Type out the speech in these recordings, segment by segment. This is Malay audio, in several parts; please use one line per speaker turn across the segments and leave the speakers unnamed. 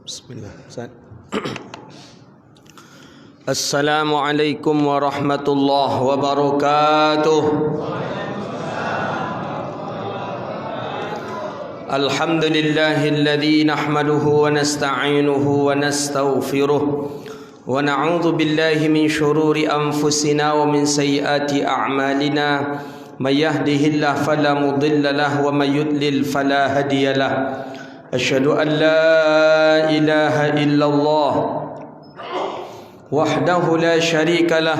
Bismillah. Assalamualaikum warahmatullahi wabarakatuh. Alhamdulillahilladzi nahmaduhu wa nasta'inuhu wa nastaghfiruh wa na'udzu billahi min shururi anfusina wa min sayyiati a'malina. May yahdihillahu fala mudilla lahu wa may yudlil fala hadiya lahu. Asyhadu an la ilaha illallah wahdahu la syarika lah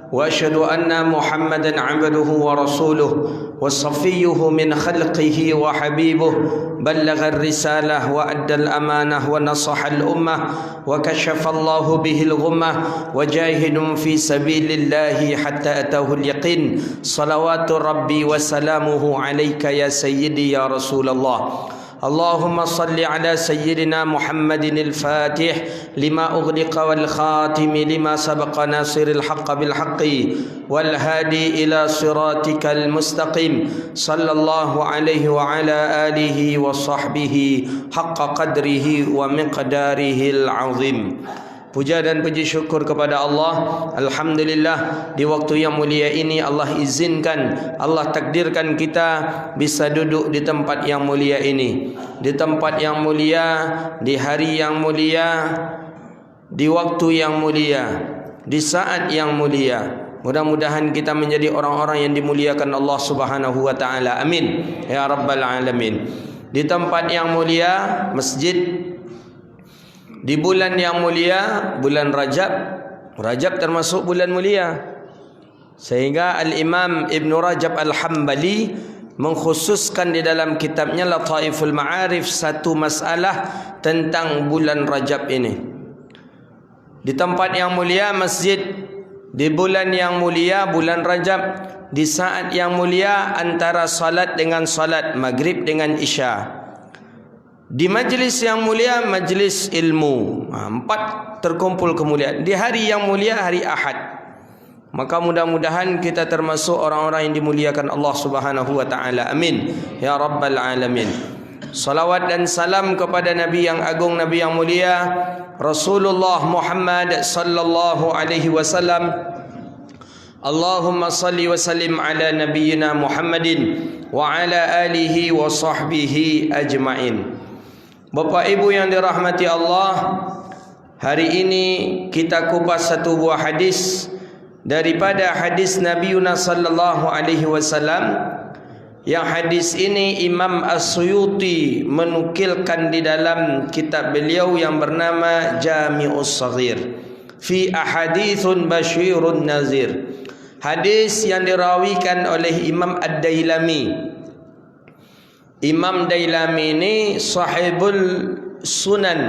wa asyhadu anna Muhammadan 'abduhu wa rasuluh wa safiyyuhu min khalqihi wa habibuh ballagha ar-risalah wa adda al-amanah wa nasaha al-ummah wa kashafa Allahu bihi al-ghummah wa jahidun fi sabilillahi hatta atahu al-yaqin. Salawatu rabbi wa salamuhu alayka ya sayyidi ya Rasulullah. Allahumma salli ala sayyidina Muhammadin al-Fatih lima ughliqa wal khatim lima sabaqa nasiril haqqa bil haqqi wal hadi ila siratikal mustaqim. Sallallahu alaihi wa ala alihi wa sahbihi haqqa qadrihi wa miqdarihil azim. Puja dan puji syukur kepada Allah. Alhamdulillah, di waktu yang mulia ini Allah izinkan, Allah takdirkan kita bisa duduk di tempat yang mulia ini, di tempat yang mulia, di hari yang mulia, di waktu yang mulia, di saat yang mulia. Mudah-mudahan kita menjadi orang-orang yang dimuliakan Allah Subhanahu wa taala. Amin ya rabbal alamin. Di tempat yang mulia, masjid, di bulan yang mulia, bulan Rajab. Rajab termasuk bulan mulia, sehingga Al-Imam Ibn Rajab Al-Hambali mengkhususkan di dalam kitabnya Lataiful Ma'arif satu masalah tentang bulan Rajab ini. Di tempat yang mulia, masjid, di bulan yang mulia, bulan Rajab, di saat yang mulia antara salat dengan salat, maghrib dengan isya. Di majlis yang mulia, majlis ilmu. Empat terkumpul kemuliaan. Di hari yang mulia, hari Ahad. Maka mudah-mudahan kita termasuk orang-orang yang dimuliakan Allah Subhanahu wa taala. Amin ya rabbal alamin. Salawat dan salam kepada Nabi yang agung, Nabi yang mulia, Rasulullah Muhammad sallallahu alaihi wasallam. Allahumma salli wa sallim ala nabiyyina Muhammadin wa ala alihi wa sahbihi ajma'in. Bapak Ibu yang dirahmati Allah, hari ini kita kupas satu buah hadis daripada hadis Nabi sallallahu alaihi wasallam. Yang hadis ini Imam As-Suyuti menukilkan di dalam kitab beliau yang bernama Jami'us Shaghir fi ahaditsun basyirun nazir. Hadis yang dirawikan oleh Imam Ad-Dailami. Imam Dailami ini sahibul sunan.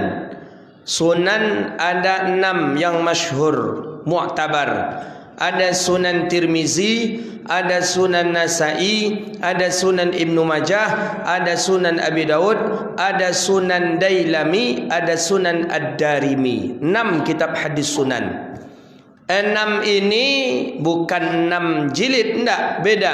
Sunan ada 6 yang masyhur, mu'tabar. Ada Sunan Tirmizi, ada Sunan Nasai, ada Sunan Ibnu Majah, ada Sunan Abi Daud, ada Sunan Dailami, ada Sunan Ad-Darimi. 6 kitab hadis sunan. 6 ini bukan 6 jilid, enggak, beda.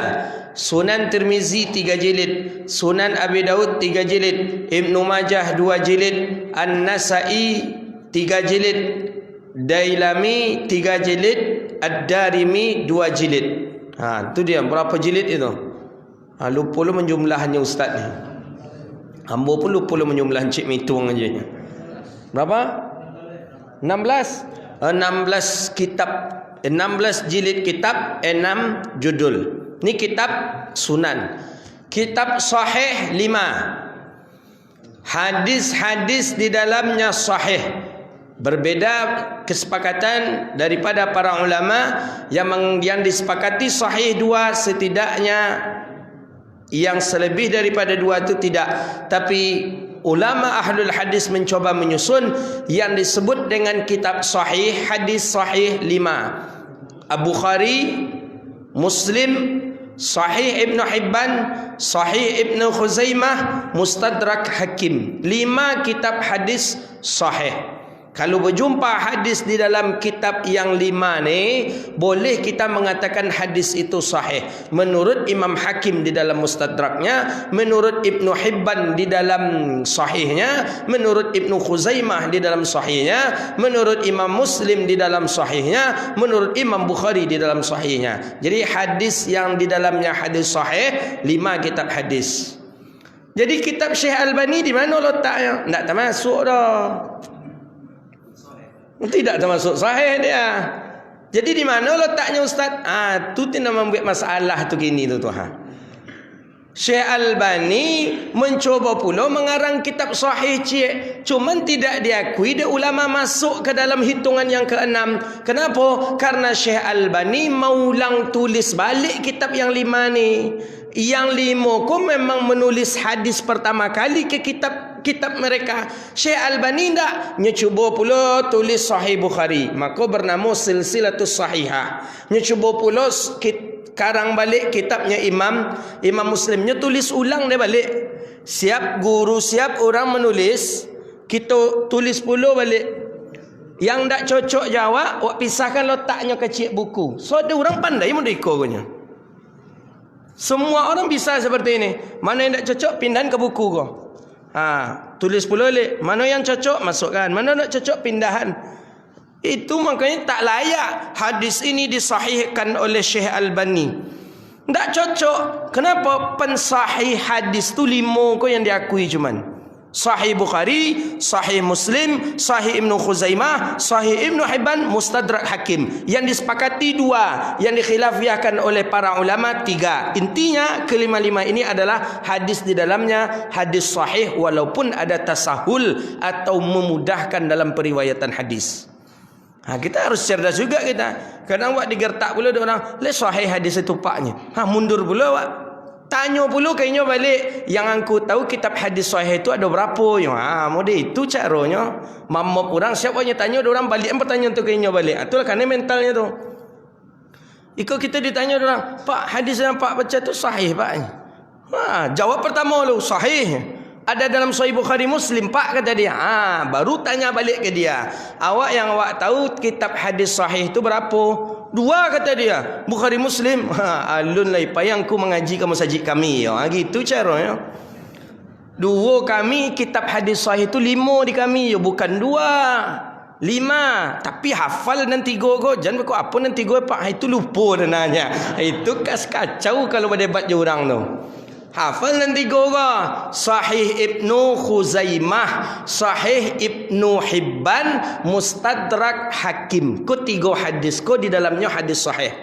Sunan Tirmizi 3 jilid, Sunan Abi Daud 3 jilid, Ibnu Majah 2 jilid, An-Nasai 3 jilid, Dailami 3 jilid, Ad-Darimi 2 jilid. Itu dia. Berapa jilid itu? Lupa lu menjumlahnya ustaz ni. Hamba pun lupa lu menjumlah Encik Mitung aja. Berapa? 16 kitab, 16 jilid kitab, 6 judul. Ini kitab sunan. Kitab sahih 5. Hadis-hadis di dalamnya sahih. Berbeda kesepakatan daripada para ulama yang disepakati sahih 2, setidaknya yang selebih daripada 2 itu tidak. Tapi ulama ahlul hadis mencoba menyusun yang disebut dengan kitab sahih, hadis sahih 5. Al-Bukhari, Muslim, Sahih Ibn Hibban, Sahih Ibn Khuzaimah, Mustadrak Hakim. 5 kitab hadis sahih. Kalau berjumpa hadis di dalam kitab yang 5 ni, boleh kita mengatakan hadis itu sahih. Menurut Imam Hakim di dalam Mustadraknya, menurut Ibnu Hibban di dalam sahihnya, menurut Ibnu Khuzaimah di dalam sahihnya, menurut Imam Muslim di dalam sahihnya, menurut Imam Bukhari di dalam sahihnya. Jadi hadis yang di dalamnya hadis sahih, 5 kitab hadis. Jadi kitab Syekh Albani di mana letaknya? Tak termasuk dah. Tidak termasuk sahih dia. Jadi di mana letaknya Ustaz? Tu tidak membuat masalah tu gini tu Tuhan. Syekh Albani mencuba pula mengarang kitab sahih cik. Cuman tidak diakui dia ulama masuk ke dalam hitungan yang ke-6. Kenapa? Karena Syekh Albani mau ulang tulis balik kitab yang 5 ni. Yang 5 ku memang menulis hadis pertama kali ke kitab mereka. Syekh Albani tak nyoba pula tulis Sahih Bukhari, maka bernama Silsilatus Sahihah. Nyoba pula karang balik kitabnya Imam Muslimnya, tulis ulang dia balik. Siap guru, siap orang menulis, kita tulis pula balik. Yang tak cocok jawab, awak pisahkan letaknya kecil buku. So ada orang pandai mendekornya. Semua orang bisa seperti ini. Mana yang tak cocok, pindahan ke buku kau. Tulis pula balik. Mana yang cocok, masukkan. Mana tak cocok, pindahan. Itu makanya tak layak hadis ini disahihkan oleh Syekh Albani. Tak cocok. Kenapa? Pensahih hadis tu 5 kau yang diakui cuman. Sahih Bukhari, Sahih Muslim, Sahih Ibnu Khuzaimah, Sahih Ibnu Hibban, Mustadrak Hakim. Yang disepakati 2, yang dikhilafiahkan oleh para ulama 3. Intinya kelima-lima ini adalah hadis di dalamnya hadis sahih walaupun ada tasahul atau memudahkan dalam periwayatan hadis. Kita harus cerdas juga kita. Kadang awak digertak pula orang, le sahih hadis itu paknya. Mundur pula awak. Tanya pula kayaknya balik, yang aku tahu kitab hadis sahih itu ada berapa? Model itu caranya. Mamap orang, siapa yang tanya orang balik pertanyaan tu kayaknya balik. Itulah kerana mentalnya tu. Ikut kita ditanya orang, Pak, hadis yang Pak baca tu sahih Pak? Jawab pertama lu, sahih. Ada dalam Sahih Bukhari Muslim Pak, kata dia. Baru tanya balik ke dia, awak yang awak tahu kitab hadis sahih itu berapa? 2 kata dia, Bukhari Muslim. Alun lah payangku mengaji kamu sajik kami. Gitu caranya. 2 kami kitab hadis sahih itu 5 di kami, bukan 2. 5. Tapi hafal dan 3 kau. Jangan berkau apa dan 3 Pak. Itu lupa dia nanya. Itu kacau kalau berdebat je orang tu. Hafal dan 3 kau. Sahih Ibnu Khuzaimah, Sahih Ibnu Hibban, Mustadrak Hakim. Kau 3 hadis. Kau di dalamnya hadis sahih.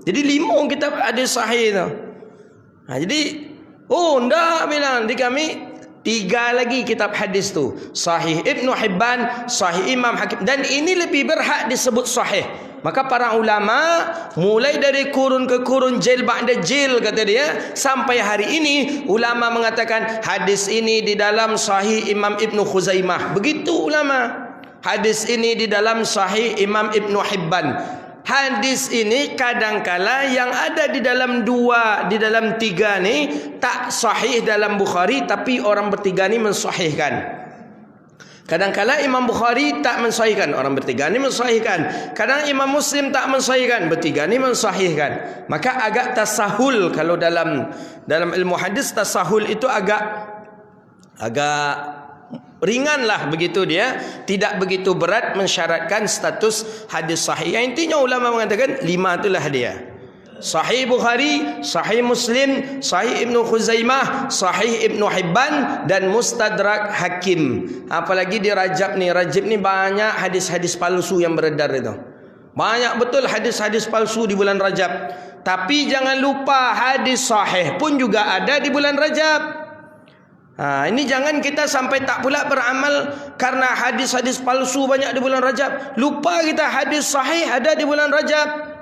Jadi 5 kitab hadis sahih tu. Jadi ndak bilang di kami 3 lagi kitab hadis tu. Sahih Ibnu Hibban, Sahih Imam Hakim. Dan ini lebih berhak disebut sahih. Maka para ulama mulai dari kurun ke kurun, jil ba'da jil kata dia, sampai hari ini ulama mengatakan hadis ini di dalam Sahih Imam Ibnu Khuzaimah. Begitu ulama. Hadis ini di dalam Sahih Imam Ibnu Hibban. Hadis ini kadangkala yang ada di dalam 2, di dalam 3 ni tak sahih dalam Bukhari, tapi orang bertiga ni mensahihkan. Kadang-kala Imam Bukhari tak mensahihkan, orang bertiga ni mensahihkan. Kadang Imam Muslim tak mensahihkan, bertiga ni mensahihkan. Maka agak tasahul. Kalau dalam ilmu hadis, tasahul itu agak ringan lah begitu dia. Tidak begitu berat mensyaratkan status hadis sahih. Yang intinya ulama mengatakan 5 itulah dia. Sahih Bukhari, Sahih Muslim, Sahih Ibnu Khuzaimah, Sahih Ibnu Hibban dan Mustadrak Hakim. Apalagi di Rajab ni. Rajab ni banyak hadis-hadis palsu yang beredar itu. Banyak betul hadis-hadis palsu di bulan Rajab. Tapi jangan lupa hadis sahih pun juga ada di bulan Rajab. Ini jangan kita sampai tak pula beramal karena hadis-hadis palsu banyak di bulan Rajab. Lupa kita hadis sahih ada di bulan Rajab.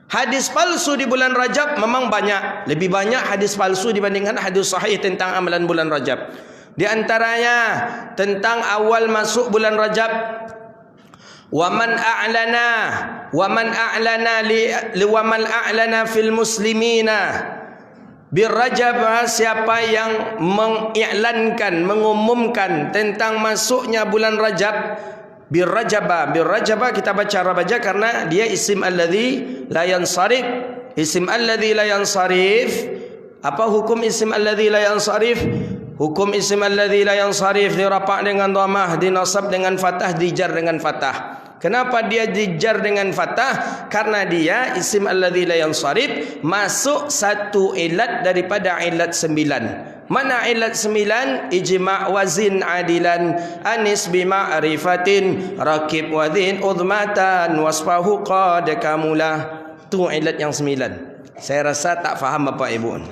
Hadis palsu di bulan Rajab memang banyak. Lebih banyak hadis palsu dibandingkan hadis sahih tentang amalan bulan Rajab. Di antaranya tentang awal masuk bulan Rajab. Waman a'lana fil muslimina Birrajab, siapa yang mengiklankan, mengumumkan tentang masuknya bulan Rajab. Birrajaba kita baca rabaja karena dia isim alladhi la yansarif. Isim alladhi la yansarif. Apa hukum isim alladhi la yansarif? Hukum isim alladhi la yansarif dirafa' dengan dhamah, dinasab dengan fathah, dijar dengan fathah. Kenapa dia dijar dengan fathah? Karena dia isim alladzi la yansarif masuk satu ilat daripada ilat 9. Mana ilat 9? Ijma' wazin adilan, anis bima'rifatin, rakib wadhin udmatan, wasfahu qad kamula. Tu ilat yang 9. Saya rasa tak faham Bapak Ibu.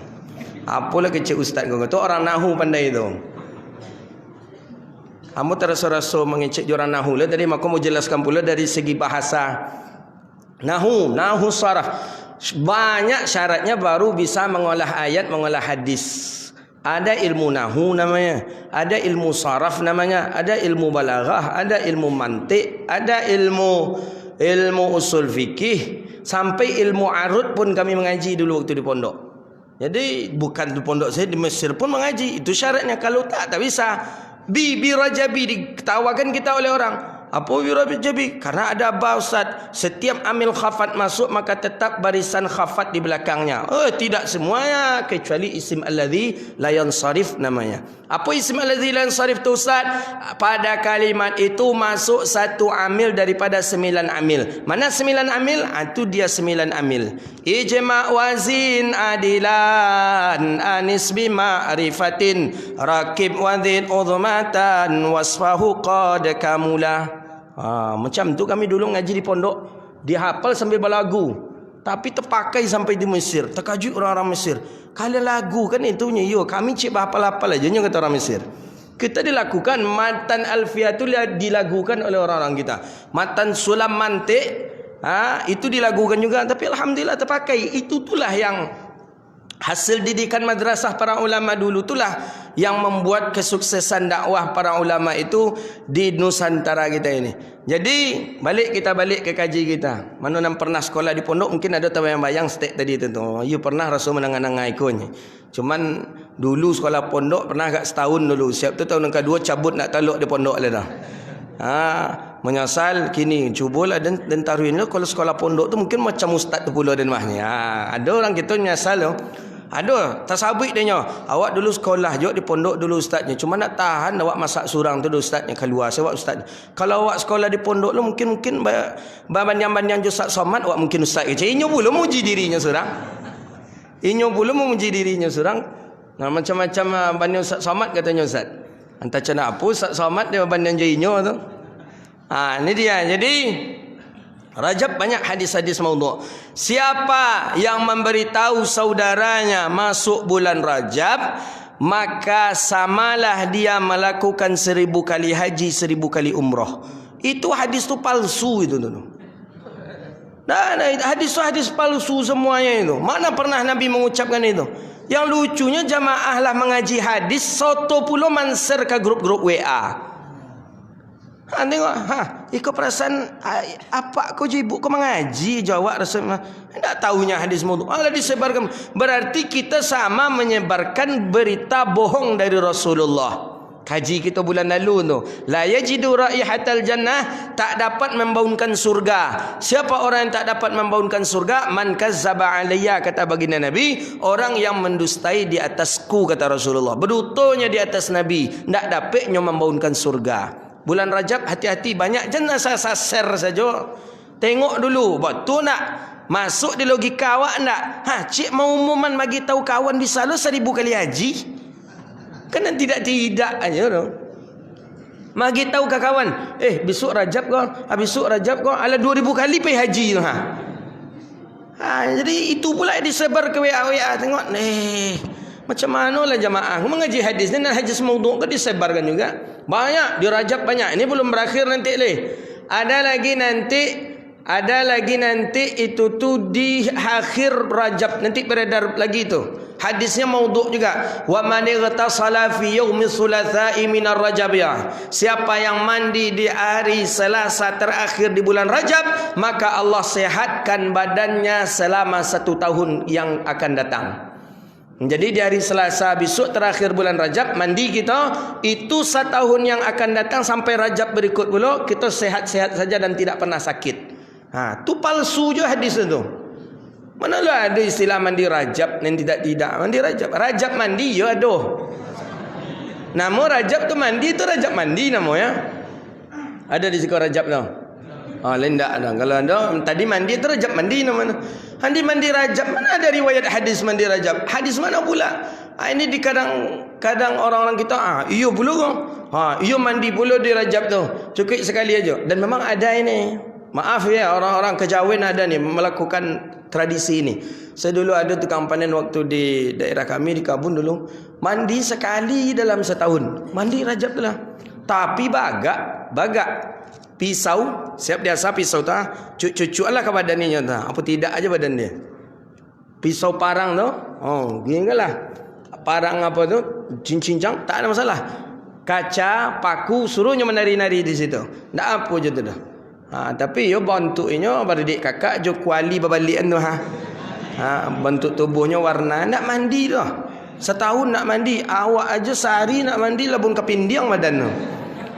Apalah kecil ustaz kau tu orang nahu pandai tu. Kamu terasa-rasa mengecek jurang nahu lah. Tadi aku mau jelaskan pula dari segi bahasa. Nahu saraf. Banyak syaratnya baru bisa mengolah ayat, mengolah hadis. Ada ilmu nahu namanya, ada ilmu saraf namanya, ada ilmu balaghah, ada ilmu mantik, ada ilmu usul fikih, sampai ilmu arud pun kami mengaji dulu waktu di pondok. Jadi bukan di pondok saya, di Mesir pun mengaji. Itu syaratnya, kalau tak bisa. Birajabi diketawakan kita oleh orang. Apa birajabi? Karena ada ba ustaz. Setiap amil khafat masuk maka tetap barisan khafat di belakangnya. Tidak semuanya, kecuali isim alladhi la yansarif namanya. Apa isim alladhi la yansarif tu ustaz? Pada kalimat itu masuk satu amil daripada 9 amil. Mana 9 amil? Itu dia 9 amil. Ijma' wazin adilan, anis bima'rifatin, rakib wadhin udhmatan, wasfahu qad kamula. Macam tu kami dulu ngaji di pondok, dihafal sambil berlagu, tapi terpakai sampai di Mesir. Terkajut orang-orang Mesir. Kalau lagu kan itunya, kami cik berhafal-hafal aja, kata orang Mesir. Kita dilakukan matan alfiyah tu dilagukan oleh orang-orang kita. Matan sulam mantik itu dilagukan juga, tapi alhamdulillah terpakai. Itulah yang hasil didikan madrasah para ulama dulu, itulah yang membuat kesuksesan dakwah para ulama itu di Nusantara kita ini. Jadi kita balik ke kaji kita. Mana yang pernah sekolah di pondok, mungkin ada bayang-bayang stek tadi tu. You pernah rasa menangan-nangan ikonnya. Cuman dulu sekolah pondok pernah agak setahun dulu. Siap tu tahun yang kedua cabut nak taluk di pondok lah dah. Menyasal kini cubalah dan taruhin kalau sekolah pondok tu mungkin macam ustaz tu pula dan mahnya. Ada orang kita menyasal tu. Ada tasabik dia nya. Awak dulu sekolah juga di pondok dulu ustaznya. Cuma nak tahan awak masak surang tu dulu ustaznya keluar. Saya awak ustaz. Kalau awak sekolah di pondok lu mungkin banyak Ustaz Somad awak mungkin ustaz ke. Inyo pula muji dirinya surang. Inyo pula memuji dirinya surang. Nah macam-macam banding Ustaz Somad katanya ustaz. Entah cana apa Ustaz Somad dia banding inyo tu. Ini dia. Jadi Rajab banyak hadis-hadis maudhu'. Siapa yang memberitahu saudaranya masuk bulan Rajab, maka samalah dia melakukan 1000 kali haji, 1000 kali umrah. Itu hadis tu palsu itu tu. Hadis tu hadis palsu semuanya itu. Mana pernah Nabi mengucapkan itu? Yang lucunya jamaah lah mengaji hadis, soto pula mansir ke grup-grup WA. Tengok, ikut perasaan apa kau ibu kau mengaji jawab rasa tak tahunya hadis maudhu'. Disebarkan. Berarti kita sama menyebarkan berita bohong dari Rasulullah. Kaji kita bulan lalu tu, la yajidu raihatal jannah, tak dapat membaunkan surga. Siapa orang yang tak dapat membaunkan surga? Man kazzaba alayya, kata baginda Nabi, orang yang mendustai di atasku, kata Rasulullah. Berdutonya di atas Nabi, tak dapatnya membaunkan surga. Bulan Rajab hati-hati, banyak jenazah saser saja. Tengok dulu, betul nak masuk di logika awak nak? Cik mau umuman bagi tahu kawan di Salo 1000 kali haji? Kan tidak aja tu. Bagi tahu ke kawan, besok Rajab kau, besok Rajab kau ala 2000 kali pergi haji tu jadi itu pula disebar ke WA tengok macam mana lah jamaah mengaji hadis ni, dan hadis maudhu' ke disebarkan juga. Banyak di Rajab banyak. Ini belum berakhir nanti Ada lagi nanti itu tu di akhir Rajab nanti beredar lagi tu. Hadisnya maudhu' juga. Wa man igtasala fi yaumi thulatsa'i minar rajabiyah. Siapa yang mandi di hari Selasa terakhir di bulan Rajab, maka Allah sehatkan badannya selama 1 tahun yang akan datang. Jadi di hari Selasa besok terakhir bulan Rajab mandi kita, itu setahun yang akan datang sampai Rajab berikut pula kita sehat-sehat saja dan tidak pernah sakit. Tu palsu je hadis itu. Manalah ada istilah mandi Rajab dan tidak mandi Rajab. Rajab mandi ya aduh. Nama Rajab tu mandi tu Rajab mandi namanya. Ada di sekolah Rajab tu. Lain tak ada. Kalau ada tadi mandi tu Rajab mandi namanya. Mandi Rajab, mana ada riwayat hadis mandi Rajab? Hadis mana pula? Ini di kadang orang-orang kita iyo pula kau. Iyo mandi pula di Rajab tu. Cukup sekali aja. Dan memang ada ini. Maaf ya, orang-orang kejawen ada ni melakukan tradisi ini. Saya dulu ada tukang panen waktu di daerah kami di Kabun dulu. Mandi sekali dalam setahun. Mandi Rajab tu lah. Tapi bagak. Pisau, siap biasa pisau tak? Cucuk lah ke badan ni tak? Apa tidak aja badan dia. Pisau parang tu, gini lah. Parang apa tu? Cincang, tak ada masalah. Kaca, paku, suruhnya menari-nari di situ. Tak apa je tu dah. Tapi yo bentuknya beradik kakak jo kuali berbalikan tu bentuk tubuhnya warna nak mandi tu. Setahun nak mandi, awak aja sehari nak mandi labun kepindiang badan tu.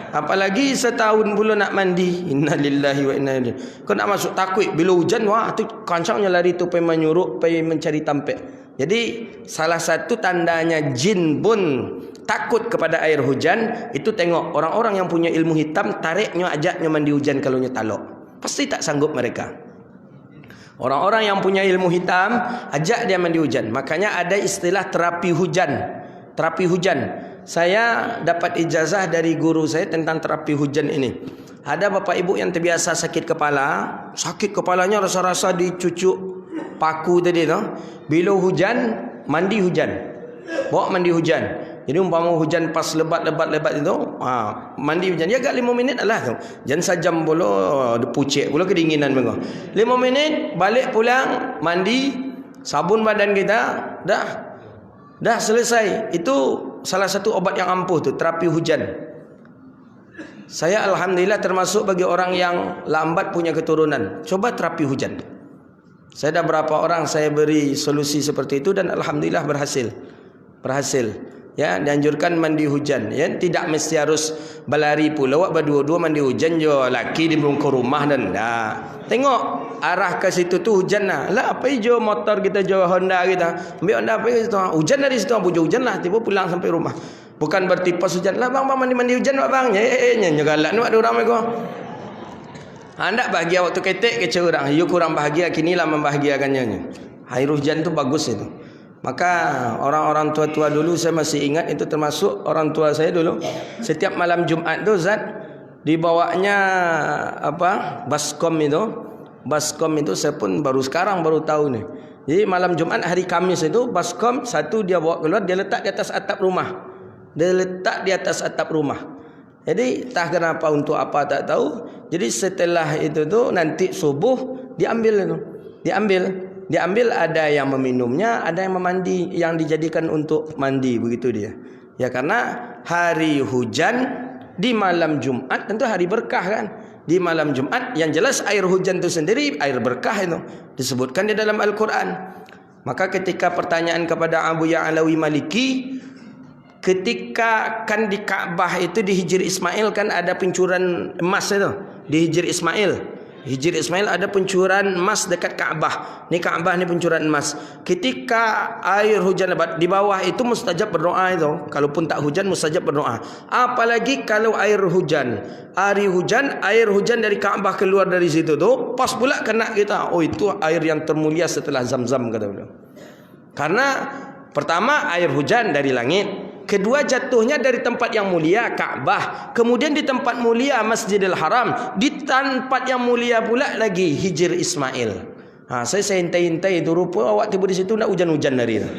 Apalagi setahun pula nak mandi. Innalillahi wa inna ilaihi. Kau nak masuk takut bila hujan tu kancangnya lari tu pergi menyuruk, pergi mencari tampek. Jadi salah satu tandanya jin pun takut kepada air hujan itu tengok orang-orang yang punya ilmu hitam tariknya ajaknya mandi hujan kalau nya talok. Pasti tak sanggup mereka. Orang-orang yang punya ilmu hitam ajak dia mandi hujan. Makanya ada istilah terapi hujan. Terapi hujan. Saya dapat ijazah dari guru saya tentang terapi hujan ini. Ada bapak ibu yang terbiasa sakit kepala. Sakit kepalanya rasa-rasa dicucuk paku tadi tu. Bila hujan, mandi hujan. Bawa mandi hujan. Jadi umpama hujan pas lebat itu, mandi hujan. Ya agak 5 minit lah tu. Jangan sejam pula pucik pula kedinginan bengok. 5 minit balik pulang mandi, sabun badan kita, dah selesai. Itu salah satu obat yang ampuh tu, terapi hujan. Saya alhamdulillah termasuk bagi orang yang lambat punya keturunan. Coba terapi hujan. Saya dah berapa orang saya beri solusi seperti itu dan alhamdulillah berhasil. Ya, dianjurkan mandi hujan. Ya, tidak mesti harus berlari pula. Awak berdua-dua mandi hujan jo, laki di bungkur rumah dan tengok arah ke situ tu hujan lah. Apa jo motor kita jo Honda kita. Ambil Honda pergi situ. Hujan dari situ pujuk hujan lah, tiba pulang sampai rumah. Bukan berarti pas hujan lah bang mandi hujan bang. Nya galak ni ada orang mereka. Hendak bahagia waktu ketek kece orang. You kurang bahagia kinilah membahagiakannya. Air hujan tu bagus itu. Maka orang-orang tua-tua dulu saya masih ingat itu termasuk orang tua saya dulu. Setiap malam Jumat tu Zat dibawanya baskom itu saya pun baru sekarang tahu ni. Jadi malam Jumat hari Kamis itu baskom satu dia bawa keluar, dia letak di atas atap rumah. Jadi tak kenapa untuk apa tak tahu. Jadi setelah itu tu nanti subuh diambil ada yang meminumnya, ada yang memandi, yang dijadikan untuk mandi begitu dia. Ya karena hari hujan di malam Jumat tentu hari berkah kan. Di malam Jumat yang jelas air hujan itu sendiri air berkah itu disebutkan di dalam Al-Quran. Maka ketika pertanyaan kepada Abu Ya'lawi Maliki, ketika kan di Ka'bah itu di Hijr Ismail kan ada pencuran emas itu di Hijr Ismail. Hijr Ismail ada pencuran emas dekat Kaabah. Ni Kaabah ni pencuran emas. Ketika air hujan lebat di bawah itu mustajab berdoa itu. Kalaupun tak hujan mustajab berdoa. Apalagi kalau air hujan dari Kaabah keluar dari situ tu pas pula kena kita. Oh itu air yang termulia setelah Zam-Zam kata beliau. Karena pertama air hujan dari langit. Kedua jatuhnya dari tempat yang mulia Kaabah. Kemudian di tempat mulia Masjidil Haram. Di tempat yang mulia pula lagi Hijr Ismail. Saya hintai-hintai itu rupa awak tiba di situ nak hujan-hujan dari itu.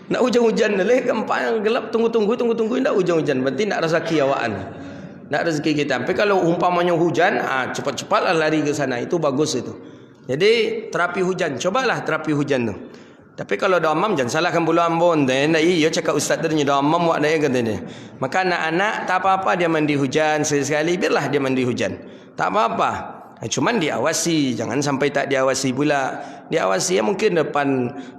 Nak hujan-hujan leh gempa yang gelap tunggu-tunggu nak hujan-hujan. Berarti nak rezeki awakan. Nak rezeki kita. Tapi kalau umpamanya hujan, cepat-cepatlah lari ke sana. Itu bagus itu. Jadi terapi hujan. Cobalah terapi hujan tu. Tapi kalau damam jangan salahkan bulu ambon. Iya cakap ustaz tadi damam buat dia kata dia. Maka anak-anak tak apa-apa dia mandi hujan sekali-sekali biarlah dia mandi hujan. Tak apa-apa. Cuman diawasi, jangan sampai tak diawasi pula. Diawasi ya mungkin depan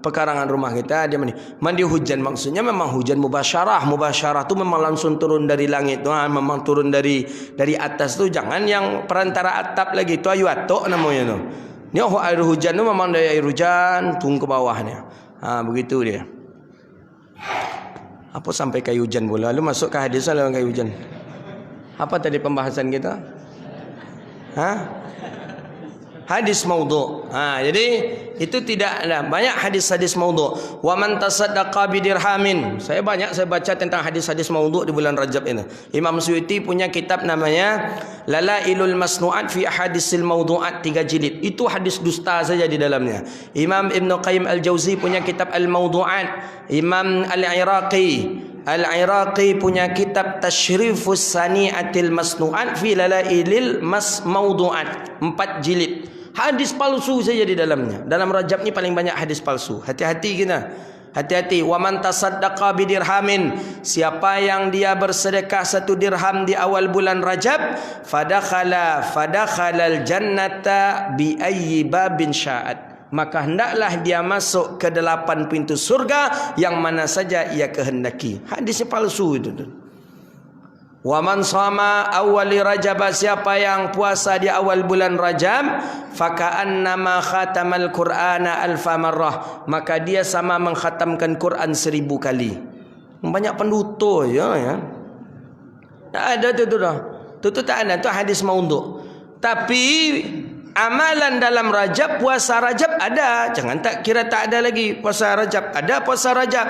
pekarangan rumah kita dia mandi hujan, maksudnya memang hujan mubasyarah. Mubasyarah tu memang langsung turun dari langit tu, memang turun dari atas tu. Jangan yang perantara atap lagi tu, ayu atok namanya tu. Ni air hujan tu memang dari air hujan turun ke bawahnya. Begitu dia. Apa sampai kayu hujan pula? Lu masuk ke hadis lah kayu hujan. Apa tadi pembahasan kita? Hadis maudhu'. Jadi itu tidak ada. Banyak hadis-hadis maudhu'. Wa man tasaddaqa bidirhamin. Saya baca tentang hadis-hadis maudhu' di bulan Rajab ini. Imam Suyuti punya kitab namanya Lalailul Masnu'at fi Ahadisil Maudhu'at, 3 jilid. Itu hadis dusta saja di dalamnya. Imam Ibn Qayyim Al-Jauzi punya kitab Al-Mawdu'at. Imam Al-Iraqi punya kitab Tashrifus Sani'atil Masnu'at fi Lalailil Mawdu'at, 4 jilid. Hadis palsu saja di dalamnya. Dalam Rajab ni paling banyak hadis palsu. Hati-hati kita. Hati-hati. Wa man tasaddaqa bidirhamin. Siapa yang dia bersedekah 1 dirham di awal bulan Rajab, fadakhalal jannata bi ayyi babin sya'at. Maka hendaklah dia masuk ke 8 pintu surga yang mana saja ia kehendaki. Hadisnya palsu itu. Wa man shama awwali Rajab, siapa yang puasa di awal bulan Rajab, faka'annama khatamal Qur'ana alfa marrah, maka dia sama mengkhatamkan Quran 1000 kali. Banyak pendutur ya. Tak ada tu dah. Tu tak ada, tu hadis maudhu'. Tapi amalan dalam Rajab, puasa Rajab ada. Jangan tak kira tak ada lagi puasa Rajab. Ada puasa Rajab.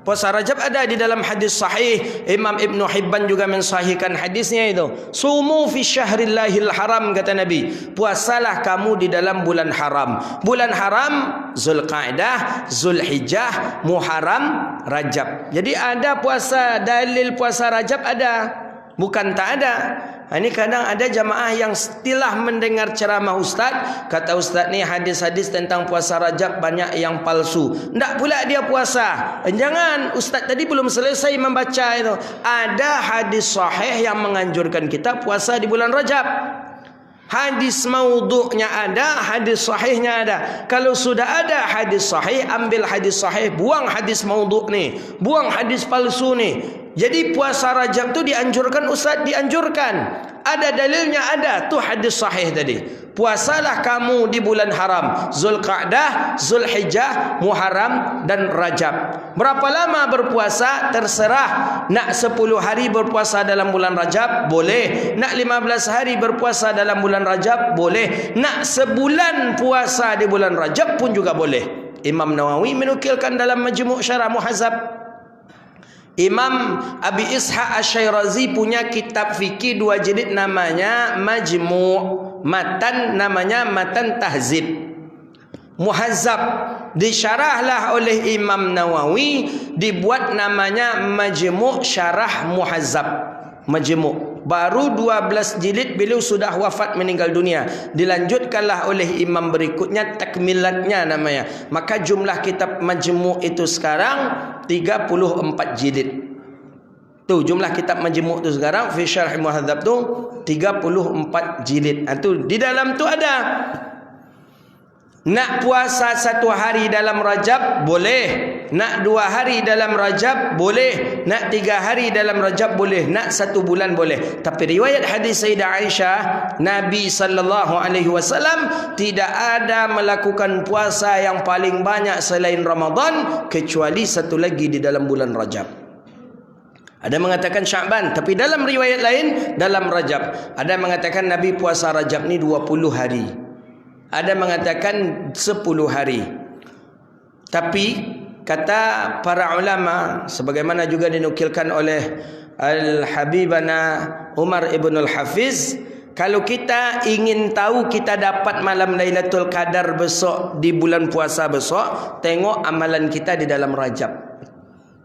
Puasa Rajab ada di dalam hadis sahih. Imam Ibn Hibban juga mensahihkan hadisnya itu. Sumu fi syahrillahil haram, kata Nabi. Puasalah kamu di dalam bulan haram. Bulan haram Zulqa'dah, Zulhijjah, Muharram, Rajab. Jadi ada puasa, dalil puasa Rajab ada. Bukan tak ada. Ini kadang ada jamaah yang setelah mendengar ceramah ustaz, kata ustaz ni hadis-hadis tentang puasa Rajab banyak yang palsu. Tidak pula dia puasa. Jangan, ustaz tadi belum selesai membaca itu. Ada hadis sahih yang menganjurkan kita puasa di bulan Rajab. Hadis maudhu'nya ada, hadis sahihnya ada. Kalau sudah ada hadis sahih, ambil hadis sahih, buang hadis maudhu' ni, buang hadis palsu ni. Jadi puasa Rajab tu dianjurkan ustaz, dianjurkan. Ada dalilnya, ada. Tu hadis sahih tadi. Puasalah kamu di bulan haram. Zulqa'dah, Zulhijjah, Muharram dan Rajab. Berapa lama berpuasa? Terserah. Nak 10 hari berpuasa dalam bulan Rajab? Boleh. Nak 15 hari berpuasa dalam bulan Rajab? Boleh. Nak sebulan puasa di bulan Rajab pun juga boleh. Imam Nawawi menukilkan dalam Majmu' Syarah Muhadzab. Imam Abi Ishaq Asy-Syairazi punya kitab fikih 2 jilid namanya Majmu', matan namanya Matan Tahzib. Muhadzab disyarahlah oleh Imam Nawawi, dibuat namanya Majmu' Syarah Muhadzab. Majmu'. Baru 12 jilid beliau sudah wafat, meninggal dunia. Dilanjutkanlah oleh imam berikutnya, takmilatnya namanya. Maka jumlah kitab Majmu' itu sekarang 34 jilid. Tu jumlah kitab Majmu' tu sekarang fi Syarh Muhadzab tu 34 jilid. Tu di dalam tu ada. Nak puasa 1 hari dalam Rajab boleh. Nak 2 hari dalam Rajab boleh. Nak 3 hari dalam Rajab boleh. Nak 1 bulan boleh. Tapi riwayat hadis Sayyidah Aisyah, Nabi SAW tidak ada melakukan puasa yang paling banyak selain Ramadan, kecuali 1 lagi di dalam bulan Rajab. Ada mengatakan Sya'ban, tapi dalam riwayat lain dalam Rajab. Ada mengatakan Nabi puasa Rajab ni 20 hari. Ada mengatakan 10 hari. Tapi kata para ulama, sebagaimana juga dinukilkan oleh Al-Habibana Umar Ibn Al-Hafiz, kalau kita ingin tahu kita dapat malam Lailatul Qadar besok di bulan puasa besok, tengok amalan kita di dalam Rajab.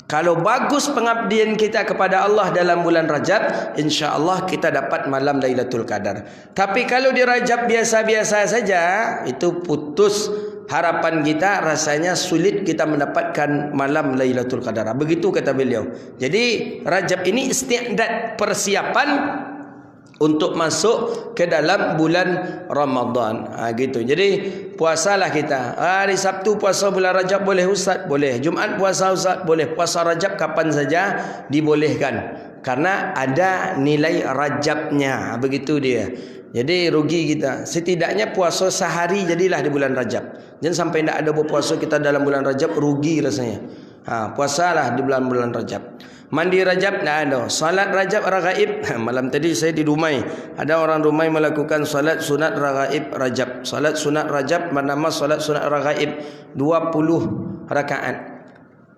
Kalau bagus pengabdian kita kepada Allah dalam bulan Rajab, insya-Allah kita dapat malam Lailatul Qadar. Tapi kalau di Rajab biasa-biasa saja, itu putus harapan kita, rasanya sulit kita mendapatkan malam Lailatul Qadar. Begitu kata beliau. Jadi Rajab ini isti'dad, persiapan untuk masuk ke dalam bulan Ramadan. Gitu. Jadi puasalah kita. Hari Sabtu puasa bulan Rajab boleh Ustaz? Boleh. Jumaat puasa Ustaz? Boleh. Puasa Rajab kapan saja dibolehkan. Karena ada nilai Rajabnya. Begitu dia. Jadi rugi kita. Setidaknya puasa sehari jadilah di bulan Rajab. Jangan sampai tidak ada berpuasa kita dalam bulan Rajab, rugi rasanya. Puasalah di bulan-bulan Rajab. Mandi Rajab tidak ada. Salat Rajab ragaib. Malam tadi saya di Dumai. Ada orang Dumai melakukan salat sunat ragaib Rajab. Salat sunat Rajab bernama salat sunat ragaib. 20 rakaat.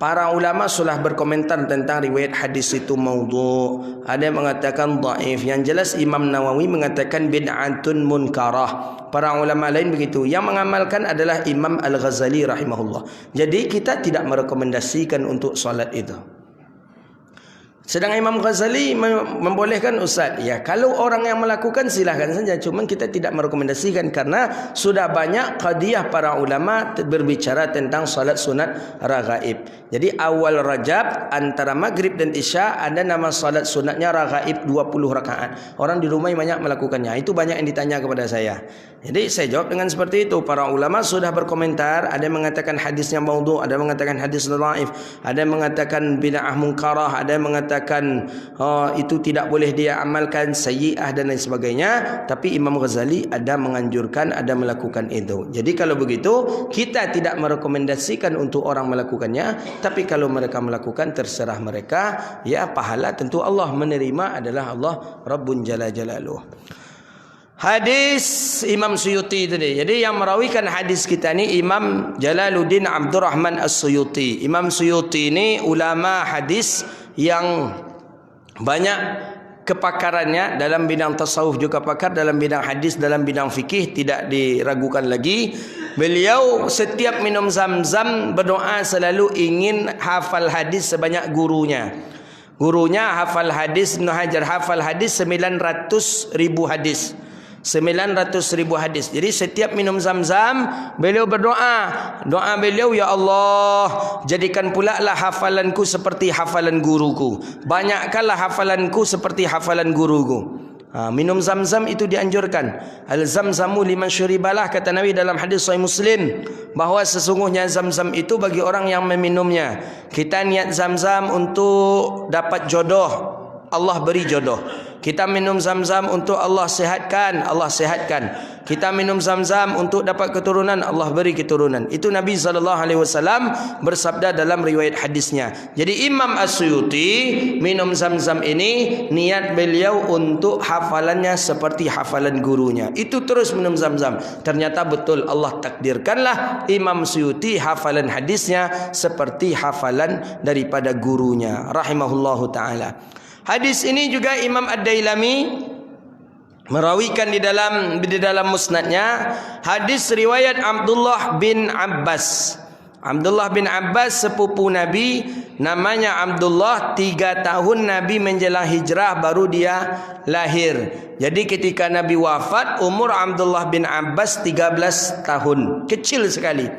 Para ulama sudah berkomentar tentang riwayat hadis itu maudhu'. Ada yang mengatakan dhaif. Yang jelas Imam Nawawi mengatakan bid'atun munkarah. Para ulama lain begitu. Yang mengamalkan adalah Imam Al-Ghazali rahimahullah. Jadi kita tidak merekomendasikan untuk salat itu. Sedang Imam Ghazali membolehkan Ustaz. Ya, kalau orang yang melakukan silahkan saja. Cuma kita tidak merekomendasikan karena sudah banyak qadiyah para ulama berbicara tentang salat sunat ragaib. Jadi awal Rajab antara maghrib dan isya ada nama salat sunatnya ragaib 20 rakaat. Orang di rumah banyak melakukannya. Itu banyak yang ditanya kepada saya. Jadi saya jawab dengan seperti itu. Para ulama sudah berkomentar. Ada yang mengatakan hadisnya maudhu', ada yang mengatakan hadis dhaif, ada yang mengatakan bid'ah munkarah, ada yang mengatakan itu tidak boleh dia amalkan, sayyi'ah dan lain sebagainya. Tapi Imam Ghazali ada menganjurkan, ada melakukan itu. Jadi kalau begitu kita tidak merekomendasikan untuk orang melakukannya. Tapi kalau mereka melakukan terserah mereka. Ya, pahala tentu Allah menerima adalah Allah Rabbun Jalla Jalaluh. Hadis Imam Suyuti tadi. Jadi yang merawikan hadis kita ni Imam Jalaluddin Abdurrahman As-Suyuti. Imam Suyuti ini ulama hadis yang banyak kepakarannya dalam bidang tasawuf, juga pakar dalam bidang hadis, dalam bidang fikih, tidak diragukan lagi. Beliau setiap minum zam-zam berdoa selalu ingin hafal hadis sebanyak gurunya. Gurunya hafal hadis, Ibn Hajar hafal hadis 900,000 hadis. 900,000 hadis. Jadi setiap minum zam-zam beliau berdoa. Doa beliau, ya Allah, jadikan pula lah hafalanku seperti hafalan guruku. Banyakkanlah hafalanku seperti hafalan guruku. Minum zam-zam itu dianjurkan. Al-zamzamu liman syuribalah, kata Nabi dalam hadis Sahih Muslim, bahawa sesungguhnya zam-zam itu bagi orang yang meminumnya. Kita niat zam-zam untuk dapat jodoh, Allah beri jodoh. Kita minum zam-zam untuk Allah sehatkan, Allah sehatkan. Kita minum zam-zam untuk dapat keturunan, Allah beri keturunan. Itu Nabi SAW bersabda dalam riwayat hadisnya. Jadi Imam As-Suyuti minum zam-zam ini niat beliau untuk hafalannya seperti hafalan gurunya. Itu terus minum zam-zam. Ternyata betul Allah takdirkanlah Imam Suyuti hafalan hadisnya seperti hafalan daripada gurunya rahimahullahu ta'ala. Hadis ini juga Imam Ad-Dailami merawikan di dalam musnadnya. Hadis riwayat Abdullah bin Abbas. Abdullah bin Abbas sepupu Nabi, namanya Abdullah. 3 tahun Nabi menjelang hijrah baru dia lahir. Jadi ketika Nabi wafat umur Abdullah bin Abbas 13 tahun. Kecil sekali.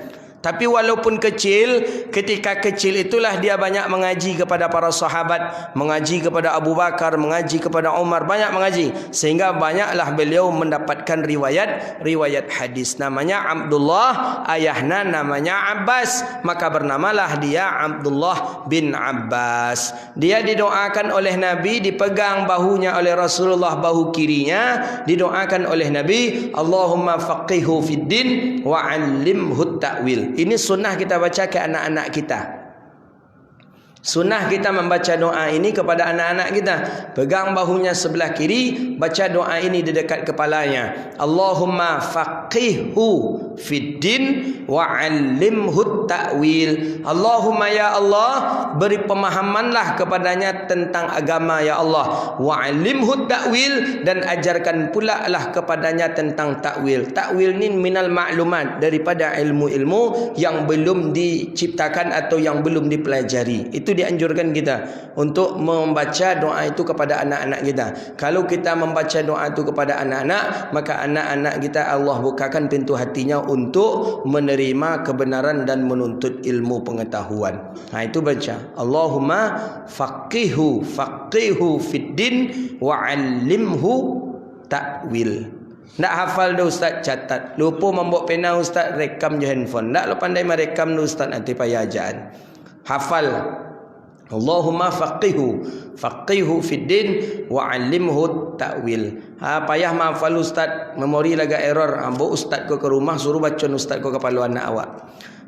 Tapi walaupun kecil, ketika kecil itulah dia banyak mengaji kepada para sahabat, mengaji kepada Abu Bakar, mengaji kepada Umar, banyak mengaji. Sehingga banyaklah beliau mendapatkan riwayat hadis. Namanya Abdullah, ayahnya namanya Abbas. Maka bernamalah dia Abdullah bin Abbas. Dia didoakan oleh Nabi, dipegang bahunya oleh Rasulullah, bahu kirinya. Didoakan oleh Nabi, Allahumma faqihhu fid din wa 'allimhu ta'wil. Ini sunnah kita baca ke anak-anak kita. Sunnah kita membaca doa ini kepada anak-anak kita. Pegang bahunya sebelah kiri, baca doa ini di dekat kepalanya. Allahumma faqihhu fid din wa 'allimhu ta'wil. Allahumma ya Allah, beri pemahamanlah kepadanya tentang agama ya Allah. Wa 'allimhu ta'wil, dan ajarkan pula lah kepadanya tentang ta'wil. Ta'wil ni minal ma'lumat, daripada ilmu-ilmu yang belum diciptakan atau yang belum dipelajari. Itu dianjurkan kita untuk membaca doa itu kepada anak-anak kita. Kalau kita membaca doa itu kepada anak-anak, maka anak-anak kita Allah bukakan pintu hatinya untuk menerima kebenaran dan menuntut ilmu pengetahuan. Itu baca Allahumma faqihhu fid din wa 'allimhu takwil. Nak hafal dah ustaz catat. Lupa membawa pena ustaz rekam je handphone. Nak lo pandai merekam dah ustaz nanti payah ajaan. Hafal. Allahumma faqihu fid din wa 'allimhu ta'wil. Payah hafal ustaz, memori laga error. Ambo ustaz ko ke rumah suruh baca ustaz ko kepala anak awak.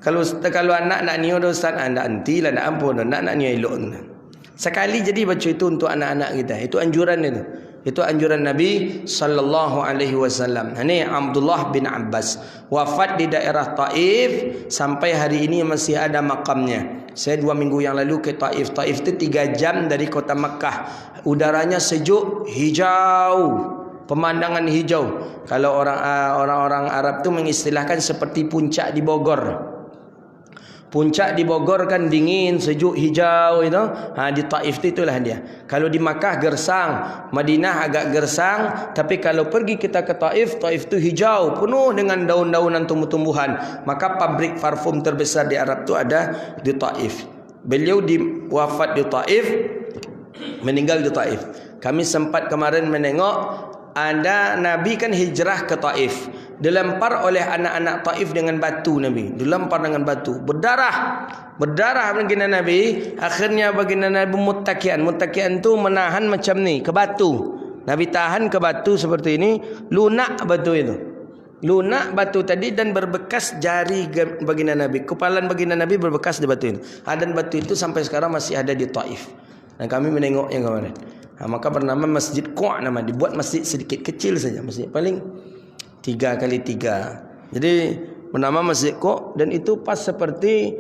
Kalau anak nak niu dah ustaz, anda antilah nak ampun nak niu elok. Sekali jadi baca itu untuk anak-anak kita. Itu anjuran itu. Itu anjuran Nabi sallallahu alaihi wasallam. Ini Abdullah bin Abbas wafat di daerah Taif, sampai hari ini masih ada makamnya. Saya 2 minggu yang lalu ke Taif. Taif itu 3 jam dari kota Makkah. Udaranya sejuk, hijau, pemandangan hijau. Kalau orang-orang Arab tu mengistilahkan seperti puncak di Bogor. Puncak di Bogor kan dingin, sejuk, hijau itu. Di Taif itulah dia. Kalau di Makkah gersang, Madinah agak gersang, tapi kalau pergi kita ke Taif, Taif itu hijau, penuh dengan daun-daunan tumbuh-tumbuhan. Maka pabrik parfum terbesar di Arab itu ada di Taif. Beliau wafat di Taif, meninggal di Taif. Kami sempat kemarin menengok, ada Nabi kan hijrah ke Taif. Dilempar oleh anak-anak Taif dengan batu Nabi. Dilempar dengan batu. Berdarah baginda Nabi. Akhirnya baginda Nabi muttakian. Muttakian tu menahan macam ni ke batu. Nabi tahan ke batu seperti ini. Lunak batu itu. Lunak batu tadi dan berbekas jari baginda Nabi. Kepalan baginda Nabi berbekas di batu itu. Dan batu itu sampai sekarang masih ada di Taif. Dan kami menengoknya kemarin. Maka bernama Masjid Qa' nama. Dibuat masjid sedikit kecil saja. Masjid paling 3x3. Jadi bernama Masjid Qa', dan itu pas seperti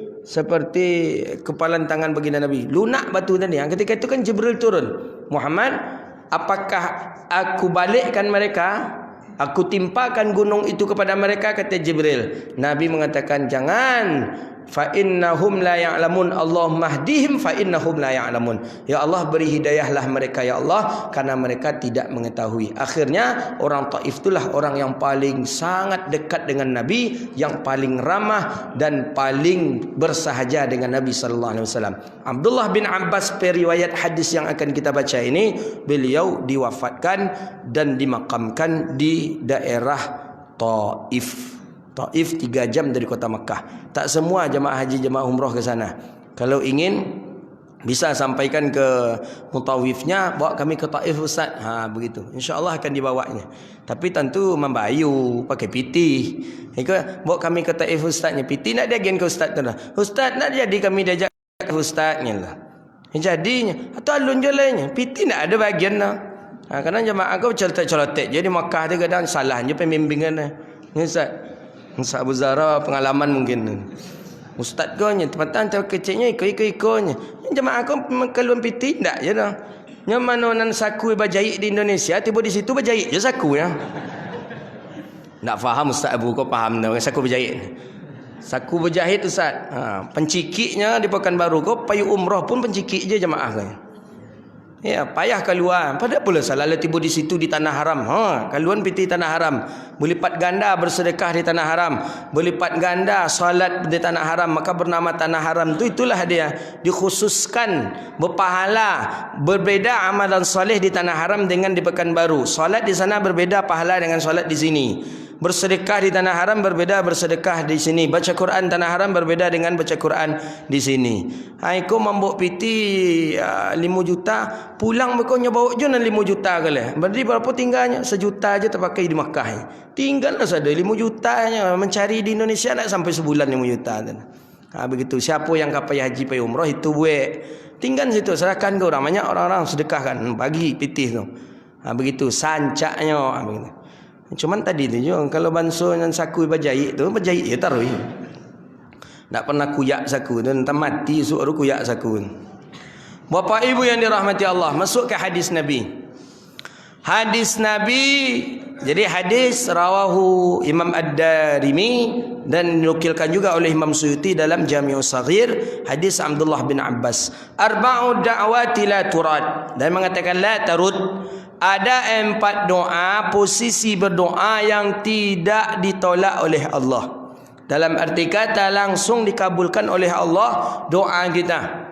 kepalan tangan baginda Nabi. Lunak batu tadi. Ketika itu kan Jibril turun. Muhammad, apakah aku balikkan mereka? Aku timpakan gunung itu kepada mereka, kata Jibril. Nabi mengatakan jangan. Fa innahum la ya'lamun. Allahumma hdihim fa innahum la ya'lamun. Ya Allah, beri hidayahlah mereka ya Allah, karena mereka tidak mengetahui. Akhirnya orang Taif itulah orang yang paling sangat dekat dengan Nabi, yang paling ramah dan paling bersahaja dengan Nabi sallallahu alaihi wasallam. Abdullah bin Abbas, periwayat hadis yang akan kita baca ini, beliau diwafatkan dan dimakamkan di daerah Taif. Taif 3 jam dari kota Makkah. Tak semua jemaah haji, jemaah umrah ke sana. Kalau ingin bisa sampaikan ke mutawifnya, bawa kami ke Taif ustaz. Begitu. Insya-Allah akan dibawanya. Tapi tentu membayu pakai piti. Bawa kami ke Taif ustaznya. Piti nak dia gen ke ustaz tu dah. Ustaz nak jadi kami diajak ke ustaznya lah. Jadinya atau alun jalannya. Piti nak ada bagian dah. Kadang jemaah kau colotek-colotek. Jadi Makkah tu kadang salahnya pembimbingan dah. Ustaz Abu Zara pengalaman mungkin. Ustaz kau nya tempatan tahu kecilnya ikut-ikutnya. Jemaah kau keluar piti tak je dah. Nya mana nan saku berjahit di Indonesia, tiba di situ berjahit je saku ya. Tak faham Ustaz Abu, kau faham dah saku berjahit. Saku berjahit Ustaz. Pencikiknya di Pekanbaru kau payu umrah pun pencikik je jemaah kau. Ya, payah keluar. Pada pula salah tiba di situ di tanah haram. Keluar piti tanah haram. Berlipat ganda bersedekah di tanah haram. Berlipat ganda salat di tanah haram. Maka bernama tanah haram tu, itulah dia. Dikhususkan berpahala. Berbeza amalan soleh di tanah haram dengan di Pekanbaru. Salat di sana berbeza pahala dengan salat di sini. Bersedekah di tanah haram berbeda bersedekah di sini. Baca Quran tanah haram berbeda dengan baca Quran di sini. Aku membok piti 5 juta, pulang bekonya bawa je 5 juta kali. Berarti berapa tinggalnya? 1 juta aja terpakai di Makkah. Tinggallah saja 5 jutanya, mencari di Indonesia nak sampai sebulan 5 juta. Begitu. Siapa yang kapai haji pai umrah itu buat. Tinggal situ, serahkan ke orang, banyak orang-orang sedekahkan bagi piti tu. Begitu sancaknya begitu. Cuman tadi tu je, kalau banso dengan saku berjahit tu, berjahit je taruh. Tak pernah kuyak saku tu, entah mati suruh kuyak saku. Bapak ibu yang dirahmati Allah, masuk ke hadis Nabi. Hadis Nabi, jadi hadis rawahu Imam Ad-Darimi dan dinukilkan juga oleh Imam Suyuti dalam Jami'us Saghir, hadis Abdullah bin Abbas. Arba'u da'wati la turad, dan mengatakan la tarud. Ada 4 doa, posisi berdoa yang tidak ditolak oleh Allah. Dalam arti kata langsung dikabulkan oleh Allah doa kita.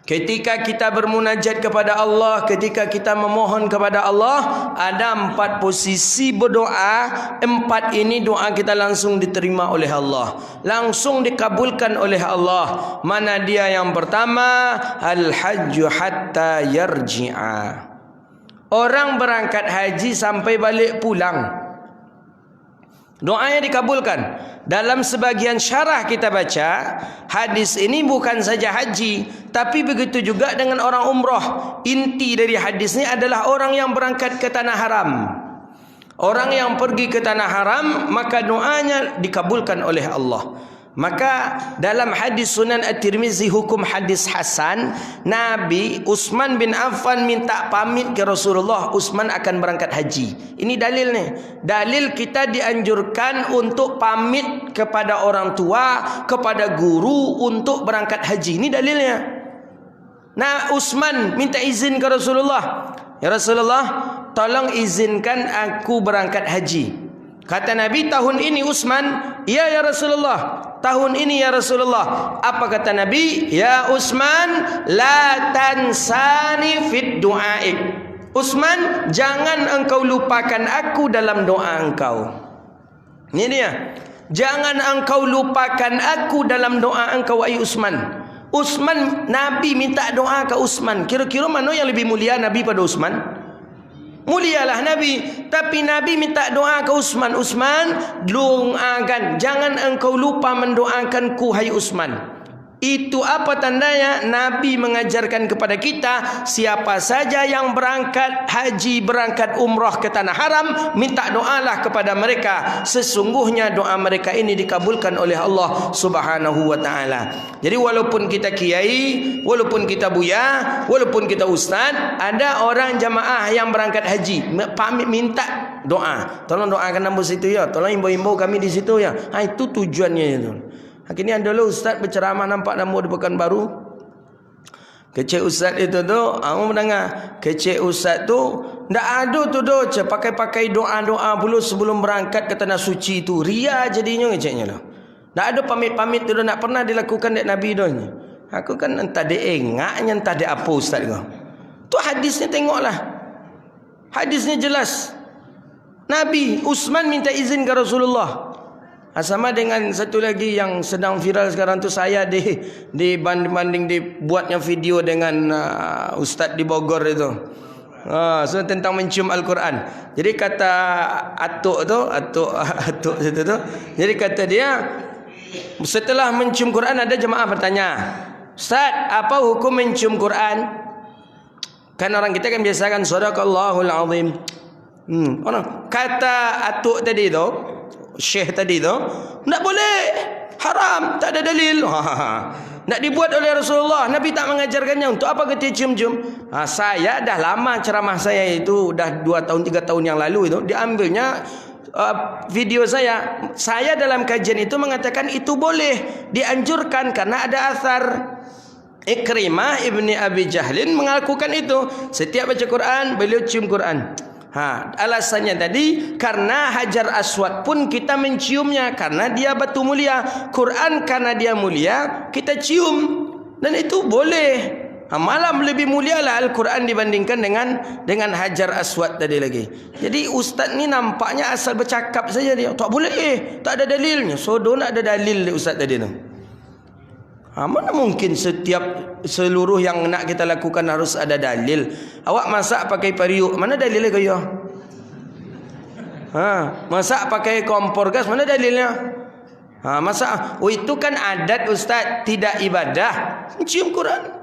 Ketika kita bermunajat kepada Allah, ketika kita memohon kepada Allah, ada 4 posisi berdoa. 4 ini doa kita langsung diterima oleh Allah, langsung dikabulkan oleh Allah. Mana dia? Yang pertama, al-hajju hatta yarji'a. Orang berangkat haji sampai balik pulang, doanya dikabulkan. Dalam sebagian syarah kita baca, hadis ini bukan saja haji, tapi begitu juga dengan orang umrah. Inti dari hadis ini adalah orang yang berangkat ke tanah haram. Orang yang pergi ke tanah haram, maka doanya dikabulkan oleh Allah. Maka dalam hadis Sunan At-Tirmizi hukum hadis hasan, Nabi Utsman bin Affan minta pamit ke Rasulullah, Utsman akan berangkat haji. Ini dalil nih. Dalil kita dianjurkan untuk pamit kepada orang tua, kepada guru untuk berangkat haji. Ini dalilnya. Nah, Utsman minta izin ke Rasulullah. Ya Rasulullah, tolong izinkan aku berangkat haji. Kata Nabi, tahun ini Utsman, ya Rasulullah, tahun ini ya Rasulullah. Apa kata Nabi? Ya Utsman, la tansani fid du'aik. Utsman, jangan engkau lupakan aku dalam doa engkau. Ini dia. Jangan engkau lupakan aku dalam doa engkau, wahai Utsman. Utsman, Nabi minta doa ke Utsman. Kira-kira mana yang lebih mulia, Nabi pada Utsman? Mulialah Nabi, tapi Nabi minta doa ke Utsman. Utsman, doakan, jangan engkau lupa mendoakanku, hai Utsman. Itu apa tandanya? Nabi mengajarkan kepada kita, siapa saja yang berangkat haji, berangkat umrah ke tanah haram, minta doalah kepada mereka. Sesungguhnya doa mereka ini dikabulkan oleh Allah Subhanahu wa taala. Jadi walaupun kita kiai, walaupun kita buya, walaupun kita ustaz, ada orang jamaah yang berangkat haji, pamit minta doa. Tolong doakan nambah situ ya. Tolong imbau-imbau kami di situ ya. Itu tujuannya itu. Akhirnya dulu ustaz berceramah nampak nama di Pekanbaru. Kecil ustaz itu tu, kamu mendengar? Kecil ustaz tu ndak ada tu doa, pakai-pakai doa-doa pula sebelum berangkat ke tanah suci tu. Ria jadinya kecilnya lah. Ndak ada pamit-pamit tu, nak pernah dilakukan dek Nabi doanya. Aku kan entah dia engaknya, entah dia apa ustaz kau. Tu hadisnya tengoklah. Hadisnya jelas. Nabi Utsman minta izin ke Rasulullah. Sama dengan satu lagi yang sedang viral sekarang tu, saya dibanding dibuatnya video dengan ustaz di Bogor itu. So tentang mencium Al-Quran. Jadi kata atuk situ tu. Jadi kata dia, setelah mencium Quran ada jemaah bertanya, Ustaz, apa hukum mencium Quran? Kan orang kita kan biasakan sadaqallahul azim. Orang kata atuk tadi tu, Syekh tadi tu, tak boleh, haram, tak ada dalil. Nak dibuat oleh Rasulullah, Nabi tak mengajarkannya. Untuk apa kita cium-cium? Saya dah lama ceramah saya itu, dah 2 tahun 3 tahun yang lalu itu, diambilnya video saya. Saya dalam kajian itu mengatakan itu boleh, dianjurkan karena ada asar. Ikrimah ibni Abi Jahlin melakukan itu. Setiap baca Quran, beliau cium Quran. Alasannya tadi karena Hajar Aswad pun kita menciumnya karena dia batu mulia. Quran karena dia mulia, kita cium, dan itu boleh. Malah lebih mulia lah Al-Quran dibandingkan dengan Hajar Aswad tadi lagi. Jadi ustaz ni nampaknya asal bercakap saja dia. Tak boleh, tak ada dalilnya. So nak ada dalil ustaz tadi tu. Mana mungkin seluruh yang nak kita lakukan harus ada dalil. Awak masak pakai periuk, mana dalilnya kaya? Masak pakai kompor gas, mana dalilnya? Masak, itu kan adat ustaz, tidak ibadah. Cium Quran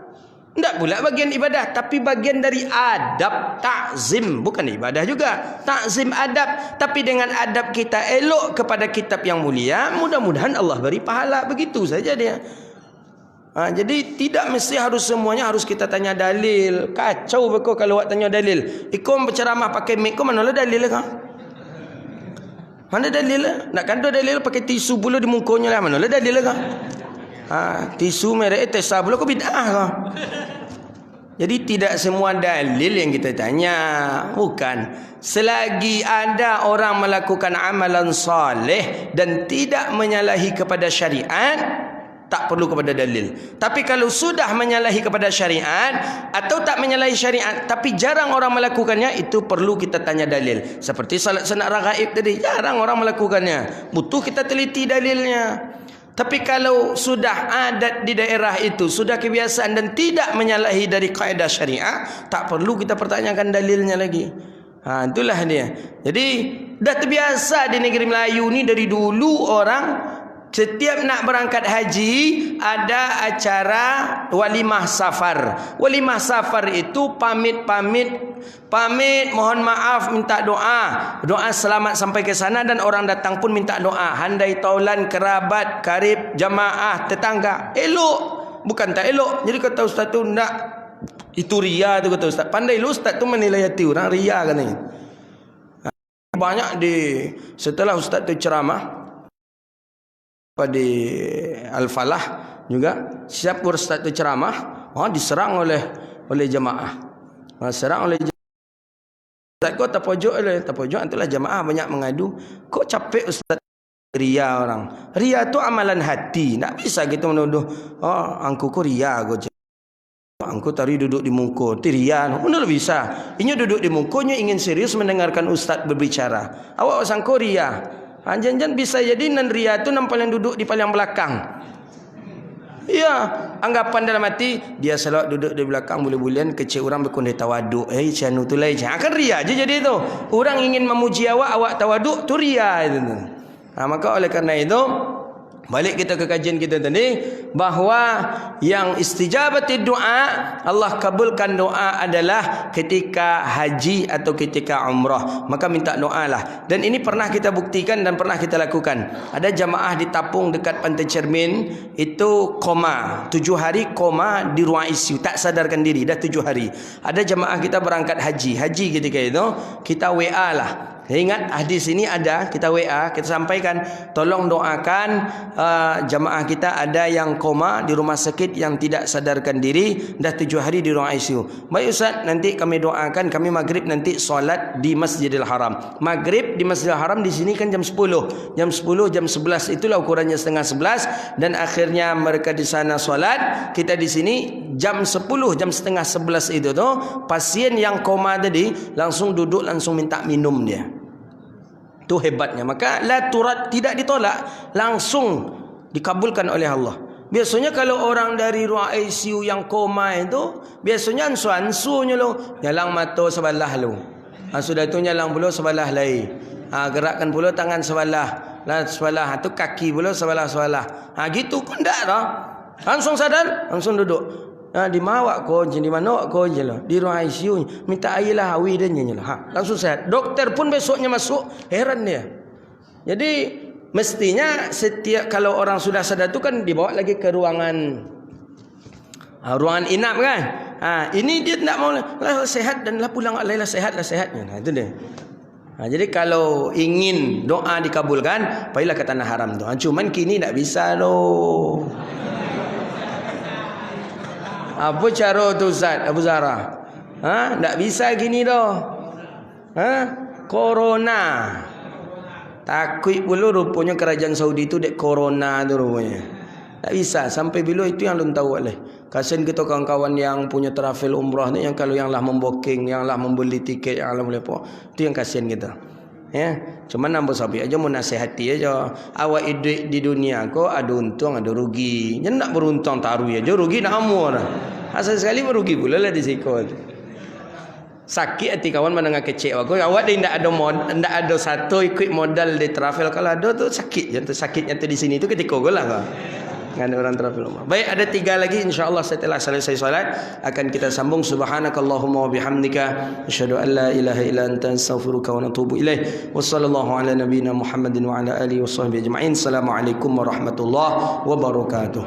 tidak pula bagian ibadah, tapi bagian dari adab, takzim, bukan ibadah juga. Takzim adab, tapi dengan adab kita elok kepada kitab yang mulia, mudah-mudahan Allah beri pahala. Begitu saja dia. Jadi tidak mesti harus semuanya harus kita tanya dalil. Kacau betul kalau awak tanya dalil. Ikom berceramah pakai mic, mana ada dalil kah? Mana dalil? Nak kandung dalil pakai tisu pula di mukanya lah, mana ada dalil kah? Tisu merek tesa pula kau bidah kah? Jadi tidak semua dalil yang kita tanya. Bukan. Selagi ada orang melakukan amalan saleh dan tidak menyalahi kepada syariat, tak perlu kepada dalil. Tapi kalau sudah menyalahi kepada syariat atau tak menyalahi syariat tapi jarang orang melakukannya, itu perlu kita tanya dalil. Seperti salat sunat raghaib tadi, jarang orang melakukannya, butuh kita teliti dalilnya. Tapi kalau sudah adat di daerah itu, sudah kebiasaan dan tidak menyalahi dari kaedah syariah, tak perlu kita pertanyakan dalilnya lagi. Itulah dia. Jadi dah terbiasa di negeri Melayu ni dari dulu orang setiap nak berangkat haji ada acara walimah safar. Walimah safar itu pamit, mohon maaf, minta doa. Doa selamat sampai ke sana dan orang datang pun minta doa. Handai taulan, kerabat, karib, jamaah, tetangga. Elok, bukan tak elok. Jadi kata ustaz tu nak, itu ria tu kata ustaz. Pandai lu ustaz tu menilai hati orang, ria katanya. Banyak setelah ustaz tu ceramah di Al-Falah juga, siap ustaz tu ceramah, diserang oleh jemaah. Serang oleh ustaz, kau terpojok itulah jemaah banyak mengadu, kok capek ustaz ria orang. Ria tu amalan hati, tak bisa kita menuduh angku ko ria ko. Angku tadi duduk di muka, ria. Mana bisa? Ini duduk di mukanya ingin serius mendengarkan ustaz berbicara. Awak sangko ria. Jangan bisa jadi nan ria tu nampak yang duduk di paling belakang. Ya, anggapan dalam hati dia selalu duduk di belakang, boleh-bolehan kecil orang berkondai tawaduk. Canu tu lain. Akan ria je jadi tu. Orang ingin memuji awak tawaduk tu ria itu. Maka oleh kerana itu, balik kita ke kajian kita tadi, bahawa yang istijabati doa, Allah kabulkan doa adalah ketika haji atau ketika umrah. Maka minta doa lah. Dan ini pernah kita buktikan dan pernah kita lakukan. Ada jamaah di Tapung dekat Pantai Cermin, itu koma, 7 hari koma di ruang ICU, tak sadarkan diri, dah 7 hari. Ada jamaah kita berangkat haji ketika itu, kita WA lah. Ingat hadis ini ada, kita WA, kita sampaikan, tolong doakan jamaah kita ada yang koma di rumah sakit yang tidak sadarkan diri, dah 7 hari di ruang ICU. Baik Ustaz, nanti kami doakan, kami maghrib nanti solat di Masjidil Haram. Maghrib di Masjidil Haram di sini kan jam 10. Jam 10, jam 11 itulah ukurannya, setengah 11, dan akhirnya mereka di sana solat, kita di sini jam 10, jam setengah 11 itu tuh, pasien yang koma tadi langsung duduk, langsung minta minum dia. Itu hebatnya. Maka la turad, tidak ditolak, langsung dikabulkan oleh Allah. Biasanya kalau orang dari ruang ICU yang koma itu, biasanya ansu-ansunya lo, nyalang mata sebelah lo. Sudah itu nyalang pula sebelah lain. Gerakkan pula tangan sebelah. Sebelah itu kaki pula sebelah-sebelah. Gitu pun tak dah. Langsung sadar, langsung duduk. Di mawak ko je, di mana ko je lah, di ruang ICU, minta air lah, awi dia lah. Langsung sehat. Doktor pun besoknya masuk, heran dia. Jadi mestinya setiap kalau orang sudah sadar tu kan dibawa lagi ke ruangan inap kan. Ini dia tak mau lah sehat dan lah pulang lah sehatnya. Itu dia. Jadi kalau ingin doa dikabulkan, pergilah ke tanah haram tu. Cuman kini tak bisa loh. Apa cara tu Ustaz Abu Zara? Tak bisa gini dah. Corona. Takut pula rupanya kerajaan Saudi tu dek corona tu rupanya. Tak bisa. Sampai bila itu yang belum tahu oleh. Kasihan kita kawan-kawan yang punya travel umrah ni, yang kalau yang lah membooking, yang lah membeli tiket, yang lah boleh apa. Itu yang kasihan kita. Cuma nampak sabi aja, mau nasihati aja. Awak hidup di dunia kau ada untung ada rugi. Jangan nak beruntung taruh aja, rugi nak amur. Asal sekali merugi pula lah di sikot. Sakit hati kawan mendengar kecil aku. Awak dah tidak ada satu ikut modal di travel. Kalau ada tu sakit. Yang tu sakitnya tu di sini tu ketika kau lah kau. Dengan orang travel umrah. Baik, ada 3 lagi insya-Allah setelah selesai salat akan kita sambung. Subhanakallahumma wa bihamdika asyhadu an la ilaha illa anta astaghfiruka wa atubu ilaih. Wassallallahu ala nabiyyina Muhammadin wa ala alihi washabbihi ajma'in. Assalamualaikum warahmatullahi wabarakatuh.